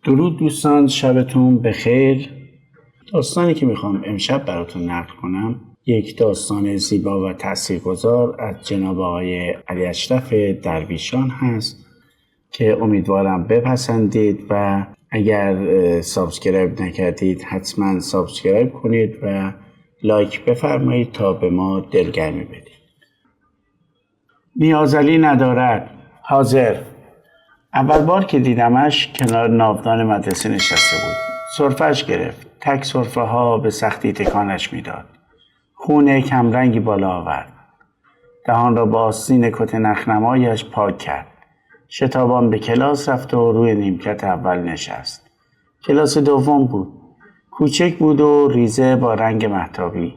درود دوستان، شبتون بخیر. داستانی که میخوام امشب براتون نقل کنم یک داستان زیبا و تاثیرگذار از جناب آقای علی اشرف درویشان هست که امیدوارم بپسندید و اگر سابسکرایب نکردید حتما سابسکرایب کنید و لایک بفرمایید تا به ما دلگرمی بدید. نیازلی ندارد. حاضر. اول بار که دیدمش کنار ناودان مدرسه نشسته بود. سرفه‌اش گرفت. تک سرفه ها به سختی تکانش میداد. خون کمرنگی بالا آورد. دهان را با آستین کت نخنمایش پاک کرد. شتابان به کلاس رفت و روی نیمکت اول نشست. کلاس دوم بود. کوچک بود و ریزه با رنگ مهتابی.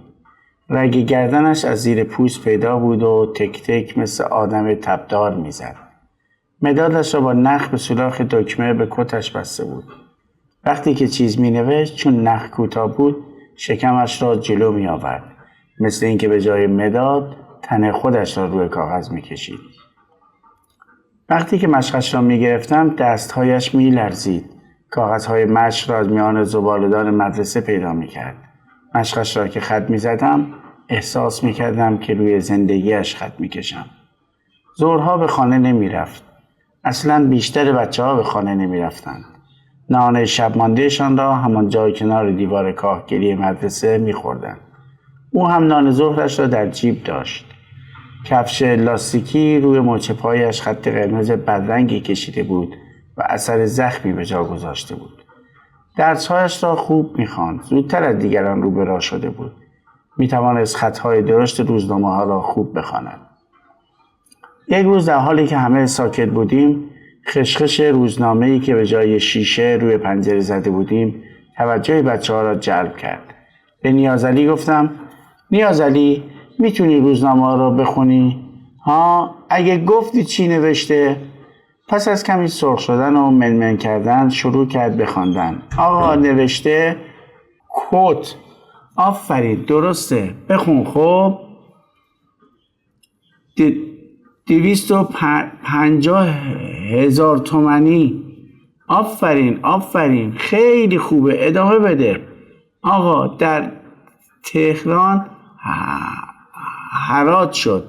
رگ گردنش از زیر پوست پیدا بود و تک تک مثل آدم تبدار میزد. مدادش را با نخ به سوراخ دکمه به کتش بسته بود. وقتی که چیز می نوشت چون نخ کوتاه بود شکمش را جلو می آورد. مثل اینکه به جای مداد تن خودش را روی کاغذ می کشید. وقتی که مشقش را می گرفتم دستهایش می لرزید. کاغذهای مشق را از میان زباله‌دان مدرسه پیدا می کرد. مشقش را که خط می زدم احساس می کردم که روی زندگیش خط می کشم. ظهرها به خانه نمی رفت. اصلا بیشتر بچه‌ها به خانه نمی رفتند. نان شب ماندهشان را همان جای کنار دیوار کاهگلی مدرسه می خوردند. او هم نان ظهرش را در جیب داشت. کفش لاستیکی روی مچ پایش خط قرمز بدرنگی کشیده بود و اثر زخمی به جا گذاشته بود. درسهایش را خوب می خواند. زودتر از دیگران رو به راه شده بود. می توانست خطهای درشت روزنامه ها را خوب بخواند. یک روز در حالی که همه ساکت بودیم خشخش روزنامه‌ای که به جای شیشه روی پنجره زده بودیم توجه بچه‌ها را جلب کرد. به نیازعلی گفتم نیازعلی میتونی روزنامه ها را بخونی؟ ها اگه گفتی چی نوشته؟ پس از کمی سرخ شدن و منمن کردن شروع کرد به خواندن. آقا نوشته کت. آفرین درسته بخون. خب 250,000 تومانی. آفرین خیلی خوبه ادامه بده. آقا در تهران حرات شد.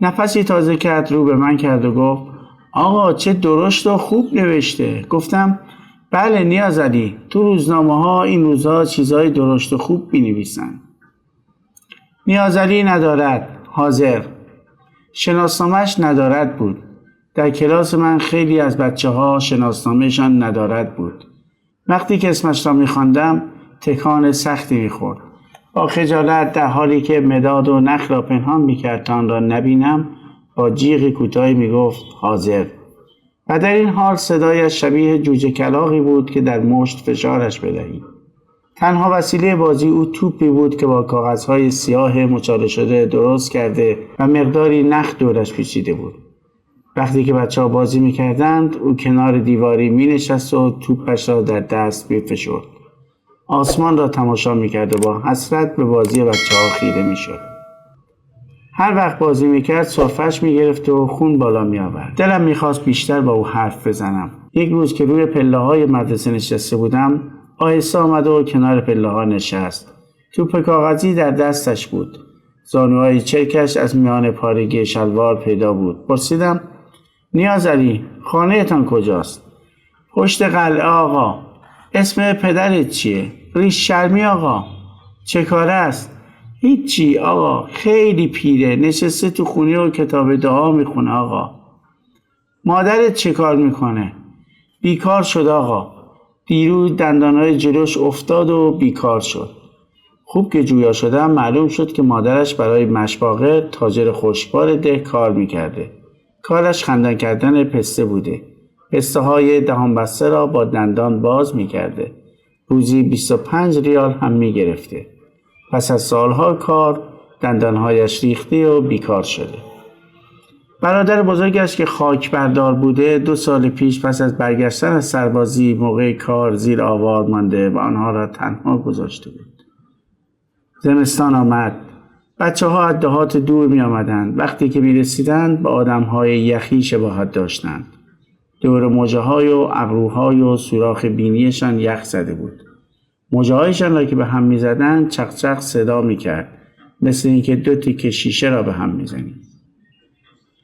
نفسی تازه کرد رو به من کرد و گفت آقا چه درشت و خوب نوشته. گفتم بله نیازعلی تو روزنامه ها این روزها چیزهای درشت و خوب بنویسن. نیازعلی ندارد. حاضر. شناسنامه‌اش ندارد بود. در کلاس من خیلی از بچه‌ها شناسنامه‌شان ندارد بود. وقتی که اسمش را می‌خواندم تکان سختی می‌خورد. با خجالت در حالی که مداد و نخ را پنهان می‌کرد تا آن را نبینم با جیغ کوتاهی می‌گفت حاضر. و در این حال صدایش شبیه جوجه کلاغی بود که در مشت فشارش بدهی. تنها وسیله بازی او توپی بود که با کاغذهای سیاه مچاله شده درست کرده و مقداری نخ دورش پیچیده بود. وقتی که بچه‌ها بازی می‌کردند او کنار دیواری می‌نشست و توپش را در دست می‌فشرد. آسمان را تماشا می‌کرد و با حسرت به بازی بچه‌ها خیره می‌شد. هر وقت بازی می‌کرد سرفه‌اش می‌گرفت و خون بالا می‌آورد. دلم می‌خواست بیشتر با او حرف بزنم. یک روز که روی پله‌های مدرسه نشسته بودم آهسته آمد و کنار پله‌ها نشست. توپ کاغذی در دستش بود. زانوهای چرکش از میان پارگی شلوار پیدا بود. پرسیدم نیازعلی خانه‌تان کجاست؟ پشت قلعه آقا. اسم پدرت چیه؟ ریش شرمی آقا. چه کاره است؟ هیچی آقا خیلی پیره نشسته تو خونه و کتاب دعا میخونه آقا. مادرت چه کار میکنه؟ بیکار شد آقا. دیروز دندانهای جلوش افتاد و بیکار شد. خوب که جویا شدم معلوم شد که مادرش برای مشباغه تاجر خشکبار ده کار میکرده. کارش خندان کردن پسته بوده. پسته های دهان بسته را با دندان باز میکرده. روزی 25 ریال هم میگرفته. پس از سالها کار دندانهایش ریخته و بیکار شده. برادر بزرگش که خاک بردار بوده 2 سال پیش پس از برگشتن از سربازی موقع کار زیر آوار مانده و آنها را تنها گذاشته بود. زمستان آمد. بچه‌ها از دهات دور می آمدند. وقتی که می رسیدند با آدم‌های یخی شباهت داشتند. دور مژه‌های و ابروهای و سوراخ بینیشان یخ زده بود. مژه‌هایشان را که به هم می‌زدند چق چق صدا می‌کرد، مثل اینکه 2 تیکه شیشه را به هم می‌زنی.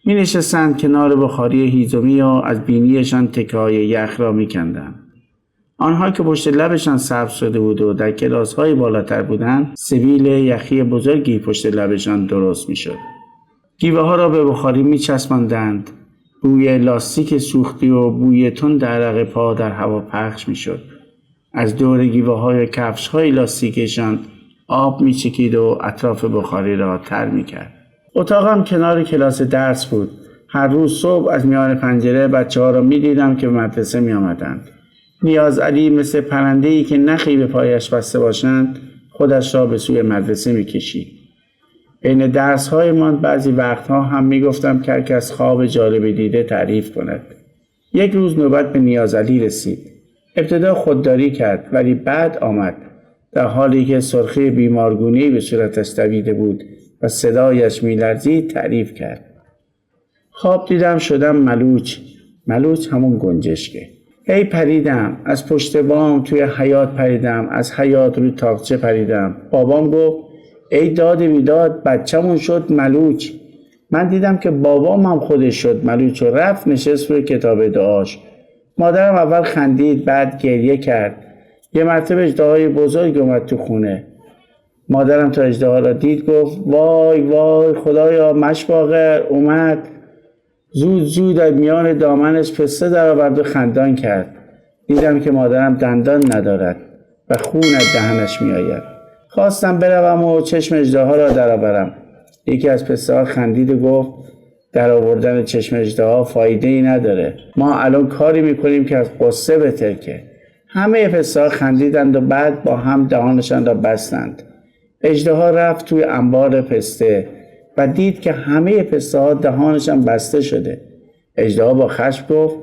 می‌نشستند کنار بخاری هیزمی و از بینیشان تکه‌های یخ را می‌کندند. آنها که پشت لبشان سبز شده بود و در کلاس‌های بالاتر بودند، سبیل یخی بزرگی پشت لبشان درست می‌شد. گیوه‌ها را به بخاری می‌چسباندند. بوی لاستیک سوختی و بوی تند عرق پا در هوا پخش می‌شد. از دور گیوه‌های و کفش‌های لاستیکشان آب می‌چکید و اطراف بخاری را تر می‌کرد. اتاقم کنار کلاس درس بود. هر روز صبح از میان پنجره بچه‌ها را می‌دیدم که به مدرسه می‌آمدند. نیاز علی مثل پرنده‌ای که نخی به پایش بسته باشند خودش را به سوی مدرسه می‌کشید. بین درس‌هایمان بعضی وقتها هم می‌گفتم که هر کس خواب جالب دیده تعریف کند. یک روز نوبت به نیاز علی رسید. ابتدا خودداری کرد ولی بعد آمد. در حالی که سرخی بیمارگونه‌ای به صورتش دویده بود و صدایش می‌لرزید تعریف کرد. خواب دیدم شدم ملوچ. ملوچ همون گنجشکه. هی پریدم، از پشت بام توی حیاط پریدم، از حیاط روی تاقچه پریدم. بابام گفت ای داد بیداد بچه‌مون شد ملوچ. من دیدم که بابام هم خودش شد ملوچ و رفت نشست روی کتاب دعاش. مادرم اول خندید بعد گریه کرد. یه مرتبه اژدهای بزرگ اومد تو خونه. مادرم تا اژدها را دید گفت وای وای خدایا مشباغر اومد. زود از میان دامنش پسته در آورد و خندان کرد. دیدم که مادرم دندان ندارد و خون از دهنش می آید. خواستم بروم و چشم اژدها را درآورم. یکی از پسته ها خندید و گفت در آوردن چشم اژدها فایده ای نداره. ما الان کاری میکنیم که از قصه بترکه. همه پسته ها خندیدند و بعد با هم دهانشان را بستند. اژدها رفت توی انبار پسته و دید که همه پسته ها دهانشان بسته شده. اژدها با خشم گفت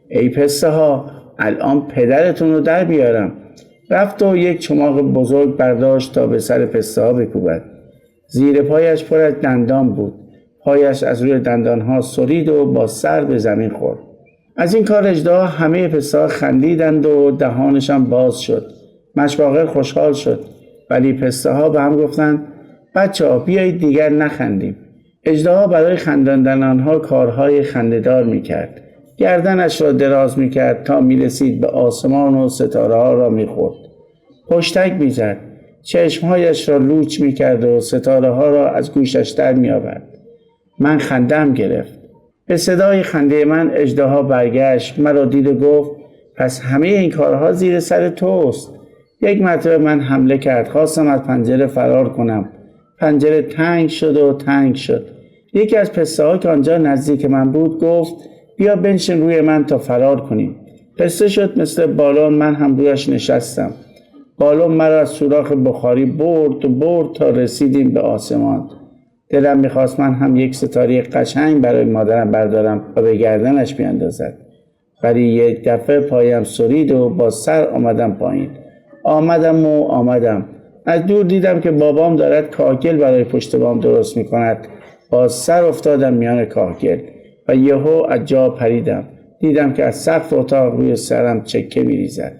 ای پسته ها الان پدرتون رو در بیارم. رفت و یک چماق بزرگ برداشت تا به سر پسته ها بکوبد. زیر پایش پر از دندان بود. پایش از روی دندان ها سرید و با سر به زمین خورد. از این کار اژدها همه پسته ها خندیدند و دهانشان باز شد. مشباغر خوشحال شد ولی پسته ها به هم گفتند بچه‌ها بیایید دیگر نخندیم. اژدها برای خنداندن آنها کارهای خنده‌دار میکرد. گردنش را دراز میکرد تا میرسید به آسمان و ستاره ها را میخورد. پشتک میزد. چشمهایش را لوچ میکرد و ستاره ها را از گوشش در میآورد. من خندم گرفت. به صدای خنده من اژدها برگشت، مرا دید و گفت پس همه این کارها زیر سر توست. یک مرتبه من حمله کرد. خواستم از پنجره فرار کنم. پنجره تنگ شد و تنگ شد. یکی از پسته ها که آنجا نزدیک من بود گفت بیا بنشین روی من تا فرار کنیم. پسته شد مثل بالون. من هم رویش نشستم. بالون مرا از سوراخ بخاری برد تا رسیدیم به آسمان. دلم میخواست من هم یک ستاره قشنگ برای مادرم بردارم و به گردنش بیاندازد. ولی یک دفعه پایم سرید و با سر آمدم پایین. آمدم. از دور دیدم که بابام دارد کاهگل برای پشت بام درست میکند. با سر افتادم میان کاهگل و یهو از جا پریدم. دیدم که از سقف اتاق روی سرم چکه میریزد.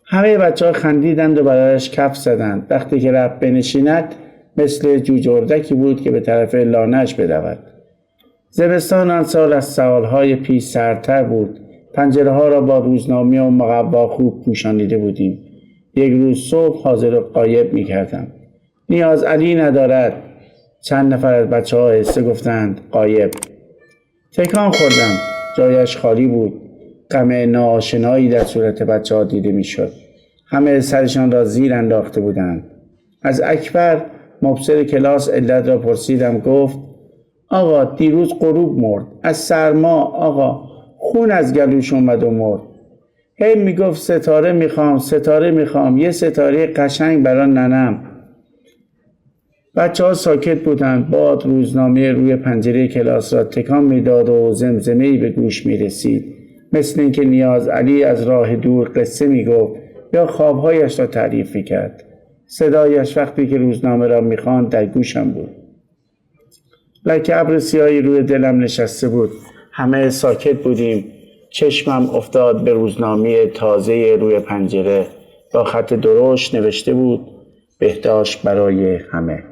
همه بچه‌ها خندیدند و برایش کف زدند. وقتی که رفت بنشیند مثل جوجه اردکی بود که به طرف لانه‌اش بدود. زمستان آن سال از سالهای پیش سردتر بود. پنجره ها را با روزنامه و مقوا خوب پوشانیده بودیم. یک روز صبح حاضر و غایب می‌کردم. نیاز علی ندارد. چند نفر از بچه‌ها آهسته گفتند غایب. تکان خوردم. جایش خالی بود. غم ناآشنایی در صورت بچه‌ها دیده می‌شد. همه سرشان را زیر انداخته بودند. از اکبر مبصر کلاس علت را پرسیدم. گفت آقا دیروز غروب مرد. از سرما آقا خون از گلوش اومد و مرد. هی میگفت ستاره میخوام یه ستاره قشنگ برای ننم. بچه‌ها ساکت بودند. باد روزنامه روی پنجره کلاس را تکان میداد و زمزمه‌ای به گوش میرسید. مثل اینکه نیاز علی از راه دور قصه میگفت یا خوابهایش را تعریف میکرد. صدایش وقتی که روزنامه را میخواند در گوشم بود. لکه ابر سیاهی روی دلم نشسته بود. همه ساکت بودیم. چشمم افتاد به روزنامه تازه روی پنجره. با خط درشت نوشته بود: بهداشت برای همه.